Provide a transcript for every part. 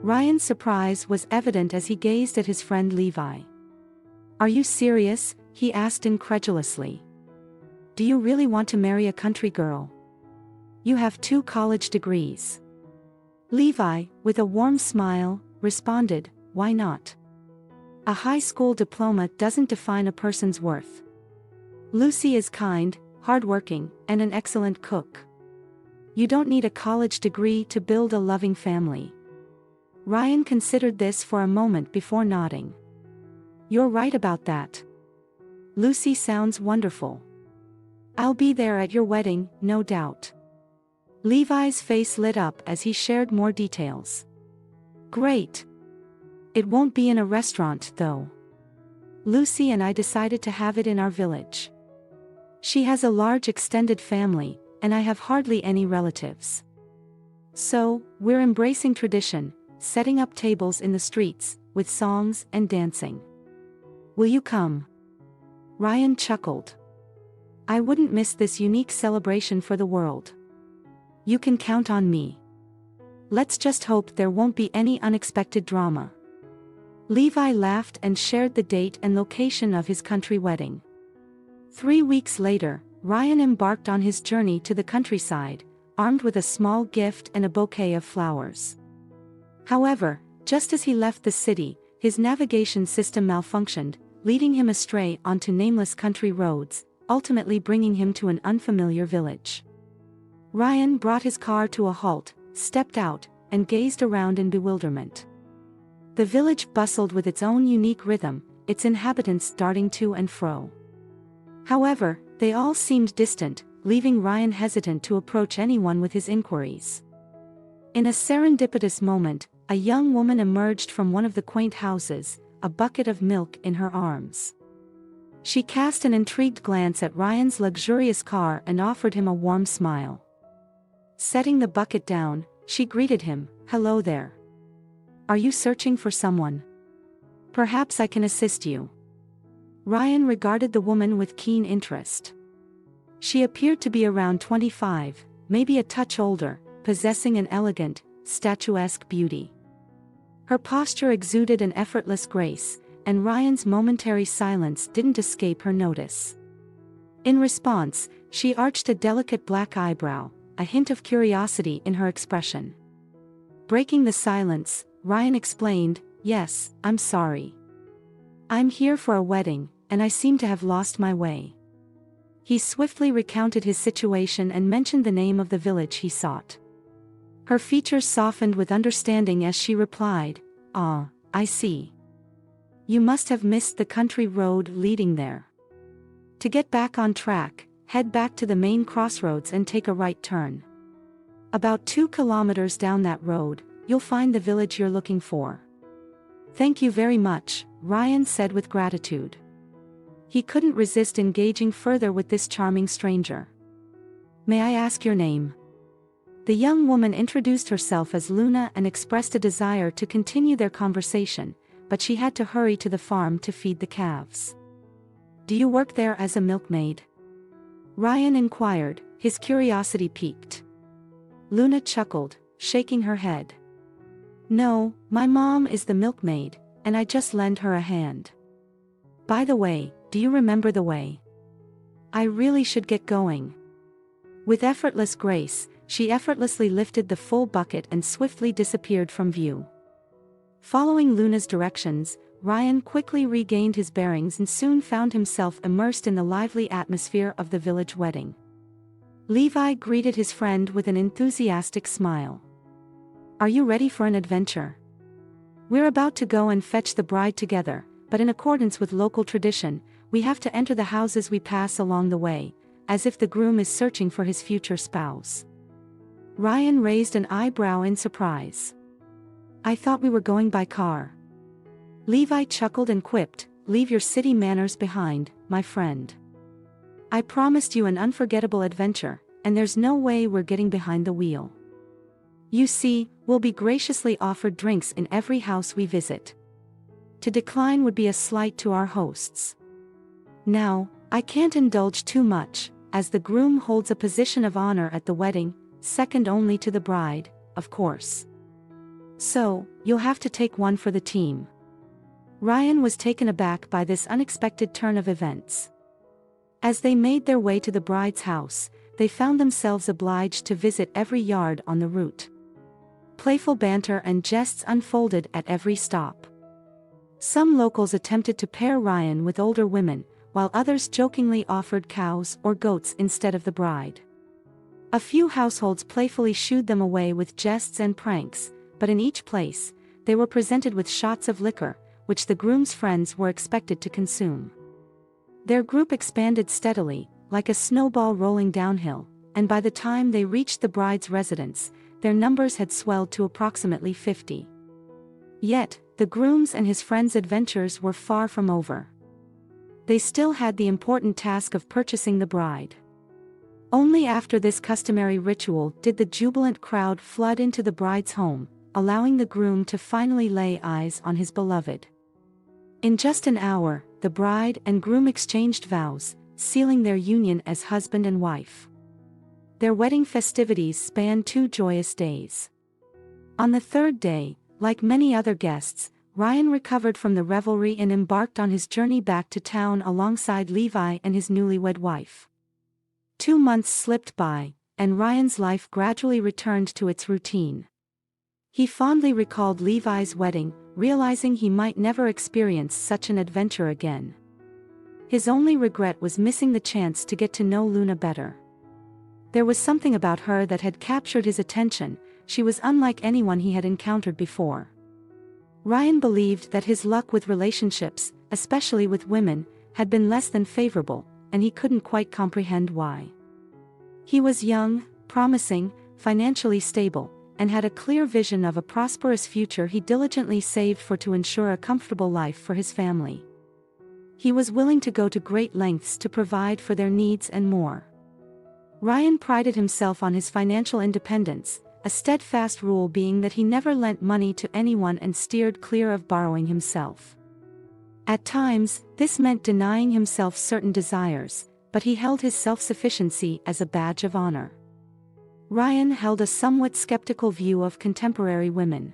Ryan's surprise was evident as he gazed at his friend Levi. "Are you serious?" he asked incredulously. "Do you really want to marry a country girl? You have 2 college degrees." Levi, with a warm smile, responded, "Why not? A high school diploma doesn't define a person's worth. Lucy is kind, hardworking, and an excellent cook. You don't need a college degree to build a loving family." Ryan considered this for a moment before nodding. "You're right about that. Lucy sounds wonderful. I'll be there at your wedding, no doubt." Levi's face lit up as he shared more details. "Great. It won't be in a restaurant, though. Lucy and I decided to have it in our village. She has a large extended family, and I have hardly any relatives. So, we're embracing tradition, setting up tables in the streets, with songs and dancing. Will you come?" Ryan chuckled. "I wouldn't miss this unique celebration for the world. You can count on me. Let's just hope there won't be any unexpected drama." Levi laughed and shared the date and location of his country wedding. 3 weeks later, Ryan embarked on his journey to the countryside, armed with a small gift and a bouquet of flowers. However, just as he left the city, his navigation system malfunctioned, leading him astray onto nameless country roads, ultimately bringing him to an unfamiliar village. Ryan brought his car to a halt, stepped out, and gazed around in bewilderment. The village bustled with its own unique rhythm, its inhabitants darting to and fro. However, they all seemed distant, leaving Ryan hesitant to approach anyone with his inquiries. In a serendipitous moment, a young woman emerged from one of the quaint houses, a bucket of milk in her arms. She cast an intrigued glance at Ryan's luxurious car and offered him a warm smile. Setting the bucket down, she greeted him, "Hello there. Are you searching for someone? Perhaps I can assist you." Ryan regarded the woman with keen interest. She appeared to be around 25, maybe a touch older, possessing an elegant, statuesque beauty. Her posture exuded an effortless grace, and Ryan's momentary silence didn't escape her notice. In response, she arched a delicate black eyebrow, a hint of curiosity in her expression. Breaking the silence, Ryan explained, "Yes, I'm sorry. I'm here for a wedding, and I seem to have lost my way." He swiftly recounted his situation and mentioned the name of the village he sought. Her features softened with understanding as she replied, "Ah, I see. You must have missed the country road leading there. To get back on track, head back to the main crossroads and take a right turn. About 2 kilometers down that road, you'll find the village you're looking for." "Thank you very much," Ryan said with gratitude. He couldn't resist engaging further with this charming stranger. "May I ask your name?" The young woman introduced herself as Luna and expressed a desire to continue their conversation, but she had to hurry to the farm to feed the calves. "Do you work there as a milkmaid?" Ryan inquired, his curiosity piqued. Luna chuckled, shaking her head. "No, my mom is the milkmaid, and I just lend her a hand. By the way, do you remember the way? I really should get going." With effortless grace, she effortlessly lifted the full bucket and swiftly disappeared from view. Following Luna's directions, Ryan quickly regained his bearings and soon found himself immersed in the lively atmosphere of the village wedding. Levi greeted his friend with an enthusiastic smile. "Are you ready for an adventure? We're about to go and fetch the bride together, but in accordance with local tradition, we have to enter the houses we pass along the way, as if the groom is searching for his future spouse." Ryan raised an eyebrow in surprise. "I thought we were going by car." Levi chuckled and quipped, "Leave your city manners behind, my friend. I promised you an unforgettable adventure, and there's no way we're getting behind the wheel. You see, we'll be graciously offered drinks in every house we visit. To decline would be a slight to our hosts. Now, I can't indulge too much, as the groom holds a position of honor at the wedding, second only to the bride, of course. So, you'll have to take one for the team. Ryan was taken aback by this unexpected turn of events. As they made their way to the bride's house, they found themselves obliged to visit every yard on the route. Playful banter and jests unfolded at every stop. Some locals attempted to pair Ryan with older women, while others jokingly offered cows or goats instead of the bride. A few households playfully shooed them away with jests and pranks, but in each place, they were presented with shots of liquor, which the groom's friends were expected to consume. Their group expanded steadily, like a snowball rolling downhill, and by the time they reached the bride's residence, their numbers had swelled to approximately 50. Yet, the groom's and his friends' adventures were far from over. They still had the important task of purchasing the bride. Only after this customary ritual did the jubilant crowd flood into the bride's home, allowing the groom to finally lay eyes on his beloved. In just an hour, the bride and groom exchanged vows, sealing their union as husband and wife. Their wedding festivities spanned 2 joyous days. On the third day, like many other guests, Ryan recovered from the revelry and embarked on his journey back to town alongside Levi and his newlywed wife. 2 months slipped by, and Ryan's life gradually returned to its routine. He fondly recalled Levi's wedding, realizing he might never experience such an adventure again. His only regret was missing the chance to get to know Luna better. There was something about her that had captured his attention. She was unlike anyone he had encountered before. Ryan believed that his luck with relationships, especially with women, had been less than favorable, and he couldn't quite comprehend why. He was young, promising, financially stable, and had a clear vision of a prosperous future he diligently saved for to ensure a comfortable life for his family. He was willing to go to great lengths to provide for their needs and more. Ryan prided himself on his financial independence, a steadfast rule being that he never lent money to anyone and steered clear of borrowing himself. At times, this meant denying himself certain desires, but he held his self-sufficiency as a badge of honor. Ryan held a somewhat skeptical view of contemporary women.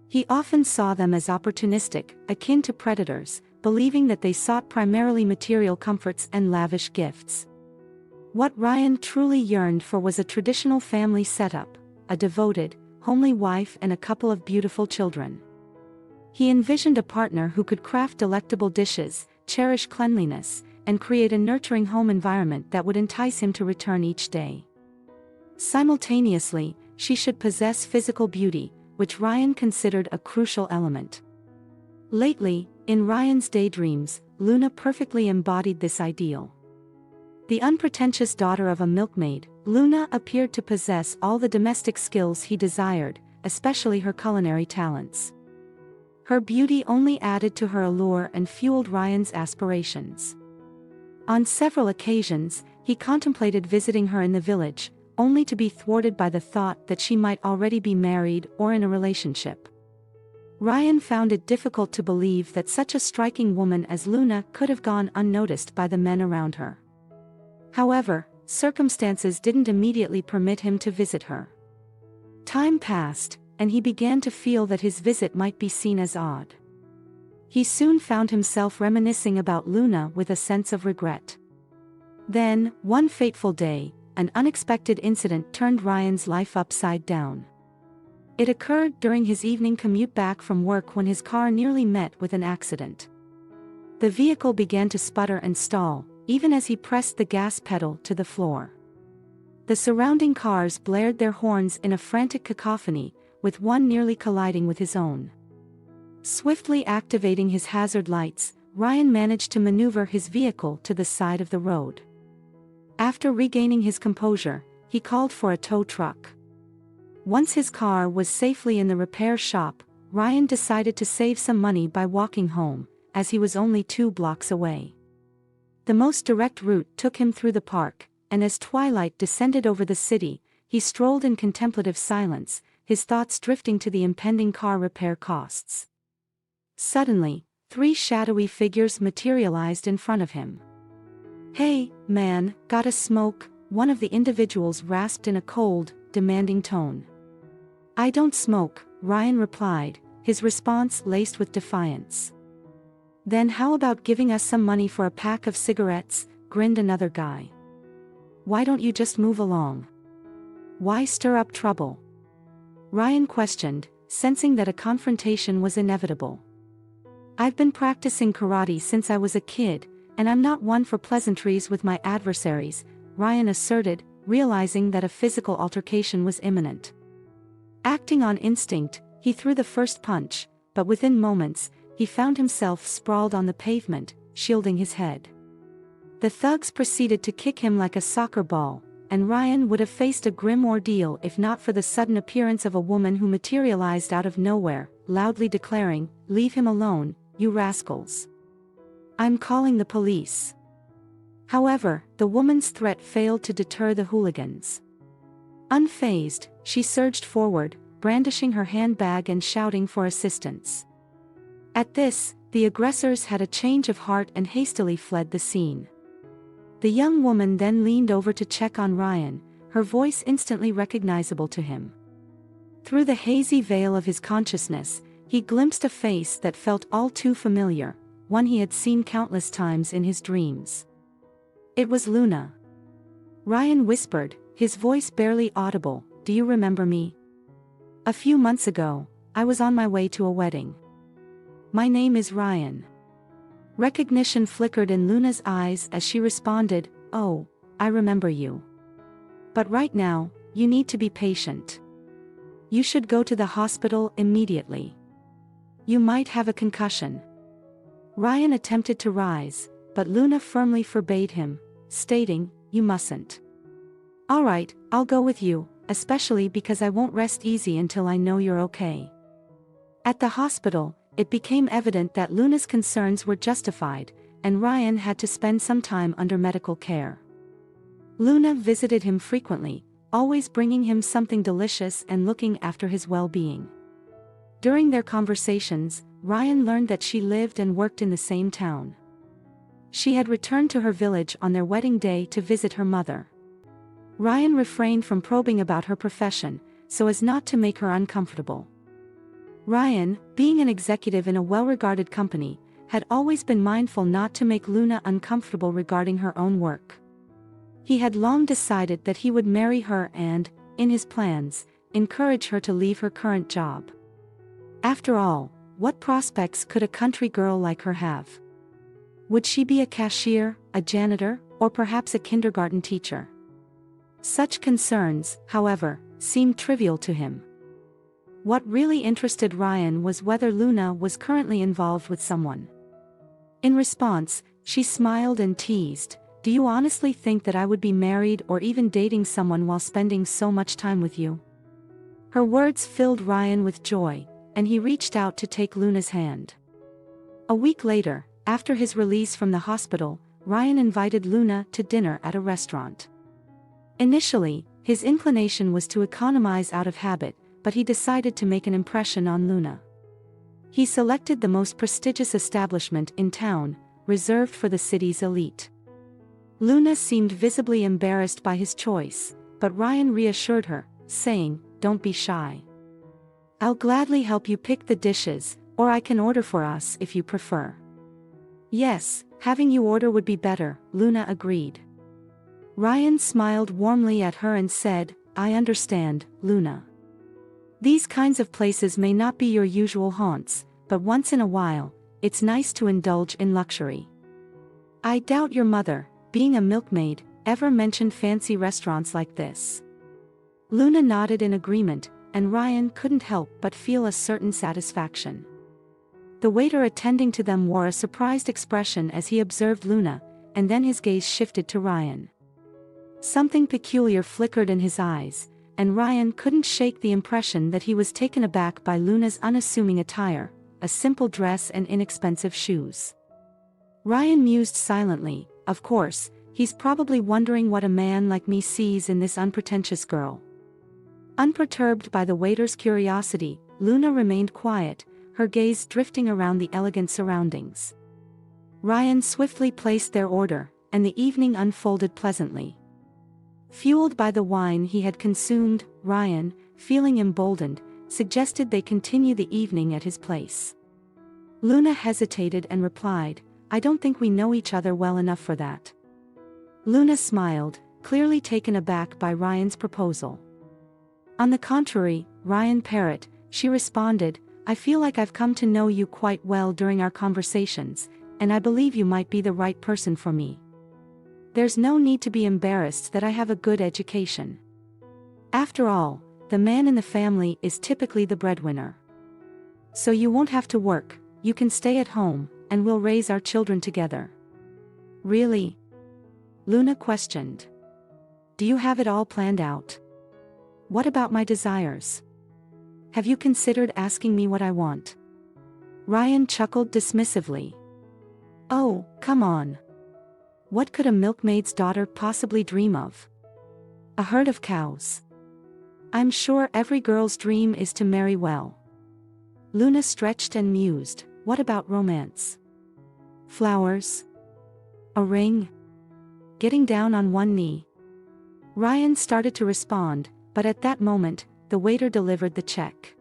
He often saw them as opportunistic, akin to predators, believing that they sought primarily material comforts and lavish gifts. What Ryan truly yearned for was a traditional family setup, a devoted, homely wife and a couple of beautiful children. He envisioned a partner who could craft delectable dishes, cherish cleanliness, and create a nurturing home environment that would entice him to return each day. Simultaneously, she should possess physical beauty, which Ryan considered a crucial element. Lately, in Ryan's daydreams, Luna perfectly embodied this ideal. The unpretentious daughter of a milkmaid, Luna appeared to possess all the domestic skills he desired, especially her culinary talents. Her beauty only added to her allure and fueled Ryan's aspirations. On several occasions, he contemplated visiting her in the village, only to be thwarted by the thought that she might already be married or in a relationship. Ryan found it difficult to believe that such a striking woman as Luna could have gone unnoticed by the men around her. However, circumstances didn't immediately permit him to visit her. Time passed, and he began to feel that his visit might be seen as odd. He soon found himself reminiscing about Luna with a sense of regret. Then, one fateful day, an unexpected incident turned Ryan's life upside down. It occurred during his evening commute back from work when his car nearly met with an accident. The vehicle began to sputter and stall, even as he pressed the gas pedal to the floor. The surrounding cars blared their horns in a frantic cacophony, with one nearly colliding with his own. Swiftly activating his hazard lights, Ryan managed to maneuver his vehicle to the side of the road. After regaining his composure, he called for a tow truck. Once his car was safely in the repair shop, Ryan decided to save some money by walking home, as he was only 2 blocks away. The most direct route took him through the park, and as twilight descended over the city, he strolled in contemplative silence, his thoughts drifting to the impending car repair costs. Suddenly, 3 shadowy figures materialized in front of him. "Hey, man, got a smoke?" one of the individuals rasped in a cold, demanding tone. "I don't smoke," Ryan replied, his response laced with defiance. Then how about giving us some money for a pack of cigarettes, grinned another guy. Why don't you just move along? Why stir up trouble? Ryan questioned, sensing that a confrontation was inevitable. I've been practicing karate since I was a kid, and I'm not one for pleasantries with my adversaries, Ryan asserted, realizing that a physical altercation was imminent. Acting on instinct, he threw the first punch, but within moments, he found himself sprawled on the pavement, shielding his head. The thugs proceeded to kick him like a soccer ball, and Ryan would have faced a grim ordeal if not for the sudden appearance of a woman who materialized out of nowhere, loudly declaring, "Leave him alone, you rascals. I'm calling the police." However, the woman's threat failed to deter the hooligans. Unfazed, she surged forward, brandishing her handbag and shouting for assistance. At this, the aggressors had a change of heart and hastily fled the scene. The young woman then leaned over to check on Ryan, her voice instantly recognizable to him. Through the hazy veil of his consciousness, he glimpsed a face that felt all too familiar, one he had seen countless times in his dreams. It was Luna. Ryan whispered, his voice barely audible, "Do you remember me? A few months ago, I was on my way to a wedding. My name is Ryan." Recognition flickered in Luna's eyes as she responded, "Oh, I remember you. But right now, you need to be patient. You should go to the hospital immediately. You might have a concussion." Ryan attempted to rise, but Luna firmly forbade him, stating, "You mustn't." "All right, I'll go with you, especially because I won't rest easy until I know you're okay." At the hospital, it became evident that Luna's concerns were justified, and Ryan had to spend some time under medical care. Luna visited him frequently, always bringing him something delicious and looking after his well-being. During their conversations, Ryan learned that she lived and worked in the same town. She had returned to her village on their wedding day to visit her mother. Ryan refrained from probing about her profession, so as not to make her uncomfortable. Ryan, being an executive in a well-regarded company, had always been mindful not to make Luna uncomfortable regarding her own work. He had long decided that he would marry her and, in his plans, encourage her to leave her current job. After all, what prospects could a country girl like her have? Would she be a cashier, a janitor, or perhaps a kindergarten teacher? Such concerns, however, seemed trivial to him. What really interested Ryan was whether Luna was currently involved with someone. In response, she smiled and teased, "Do you honestly think that I would be married or even dating someone while spending so much time with you?" Her words filled Ryan with joy, and he reached out to take Luna's hand. A week later, after his release from the hospital, Ryan invited Luna to dinner at a restaurant. Initially, his inclination was to economize out of habit, but he decided to make an impression on Luna. He selected the most prestigious establishment in town, reserved for the city's elite. Luna seemed visibly embarrassed by his choice, but Ryan reassured her, saying, "Don't be shy. I'll gladly help you pick the dishes, or I can order for us if you prefer." "Yes, having you order would be better," Luna agreed. Ryan smiled warmly at her and said, "I understand, Luna. These kinds of places may not be your usual haunts, but once in a while, it's nice to indulge in luxury. I doubt your mother, being a milkmaid, ever mentioned fancy restaurants like this." Luna nodded in agreement, and Ryan couldn't help but feel a certain satisfaction. The waiter attending to them wore a surprised expression as he observed Luna, and then his gaze shifted to Ryan. Something peculiar flickered in his eyes, and Ryan couldn't shake the impression that he was taken aback by Luna's unassuming attire, a simple dress and inexpensive shoes. Ryan mused silently, "Of course, he's probably wondering what a man like me sees in this unpretentious girl." Unperturbed by the waiter's curiosity, Luna remained quiet, her gaze drifting around the elegant surroundings. Ryan swiftly placed their order, and the evening unfolded pleasantly. Fueled by the wine he had consumed, Ryan, feeling emboldened, suggested they continue the evening at his place. Luna hesitated and replied, I don't think we know each other well enough for that. Luna smiled, clearly taken aback by Ryan's proposal. On the contrary, Ryan Parrott, she responded, I feel like I've come to know you quite well during our conversations, and I believe you might be the right person for me. There's no need to be embarrassed that I have a good education. After all, the man in the family is typically the breadwinner. So you won't have to work, you can stay at home, and we'll raise our children together. Really? Luna questioned. Do you have it all planned out? What about my desires? Have you considered asking me what I want? Ryan chuckled dismissively. Oh, come on. What could a milkmaid's daughter possibly dream of? A herd of cows. I'm sure every girl's dream is to marry well. Luna stretched and mused, what about romance? Flowers? A ring? Getting down on one knee? Ryan started to respond, but at that moment, the waiter delivered the check.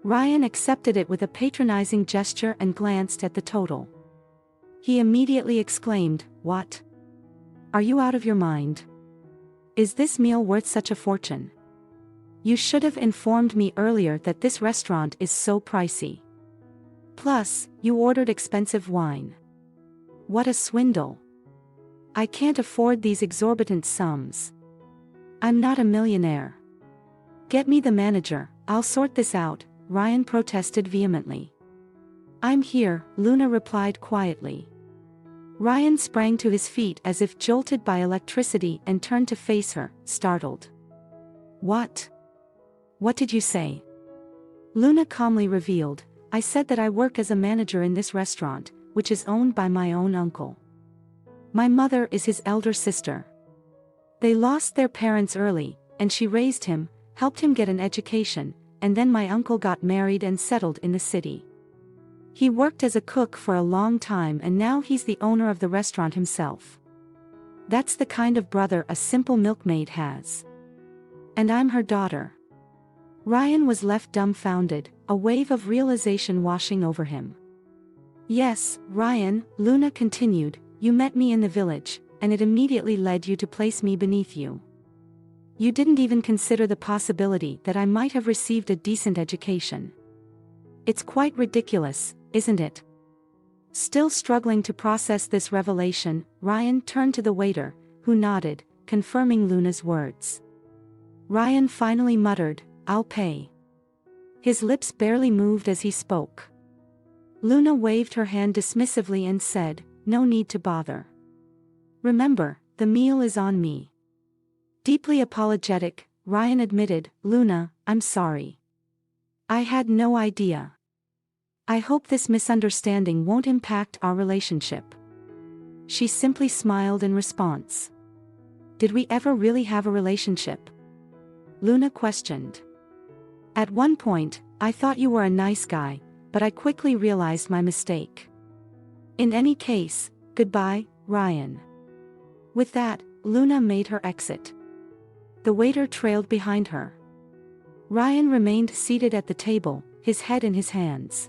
Ryan accepted it with a patronizing gesture and glanced at the total. He immediately exclaimed, What? Are you out of your mind? Is this meal worth such a fortune? You should have informed me earlier that this restaurant is so pricey. Plus, you ordered expensive wine. What a swindle. I can't afford these exorbitant sums. I'm not a millionaire. Get me the manager, I'll sort this out, Ryan protested vehemently. I'm here, Luna replied quietly. Ryan sprang to his feet as if jolted by electricity and turned to face her, startled. What? What did you say? Luna calmly revealed, I said that I work as a manager in this restaurant, which is owned by my own uncle. My mother is his elder sister. They lost their parents early, and she raised him, helped him get an education, and then my uncle got married and settled in the city. He worked as a cook for a long time and now he's the owner of the restaurant himself. That's the kind of brother a simple milkmaid has. And I'm her daughter. Ryan was left dumbfounded, a wave of realization washing over him. Yes, Ryan, Luna continued, you met me in the village, and it immediately led you to place me beneath you. You didn't even consider the possibility that I might have received a decent education. It's quite ridiculous, isn't it? Still struggling to process this revelation, Ryan turned to the waiter, who nodded, confirming Luna's words. Ryan finally muttered, I'll pay. His lips barely moved as he spoke. Luna waved her hand dismissively and said, no need to bother. Remember, the meal is on me. Deeply apologetic, Ryan admitted, Luna, I'm sorry. I had no idea. I hope this misunderstanding won't impact our relationship. She simply smiled in response. Did we ever really have a relationship? Luna questioned. At one point, I thought you were a nice guy, but I quickly realized my mistake. In any case, goodbye, Ryan. With that, Luna made her exit. The waiter trailed behind her. Ryan remained seated at the table, his head in his hands.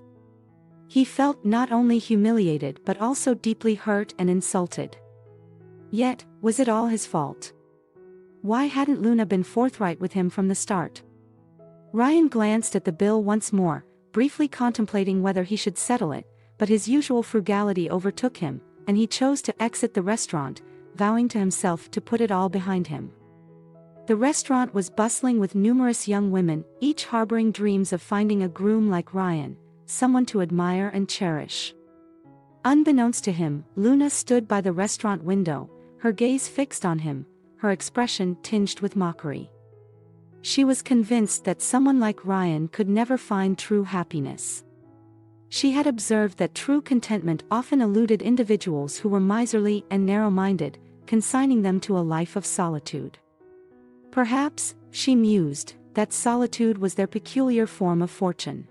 He felt not only humiliated but also deeply hurt and insulted. Yet, was it all his fault? Why hadn't Luna been forthright with him from the start? Ryan glanced at the bill once more, briefly contemplating whether he should settle it, but his usual frugality overtook him, and he chose to exit the restaurant, vowing to himself to put it all behind him. The restaurant was bustling with numerous young women, each harboring dreams of finding a groom like Ryan, someone to admire and cherish. Unbeknownst to him, Luna stood by the restaurant window, her gaze fixed on him, her expression tinged with mockery. She was convinced that someone like Ryan could never find true happiness. She had observed that true contentment often eluded individuals who were miserly and narrow-minded, consigning them to a life of solitude. Perhaps, she mused, that solitude was their peculiar form of fortune.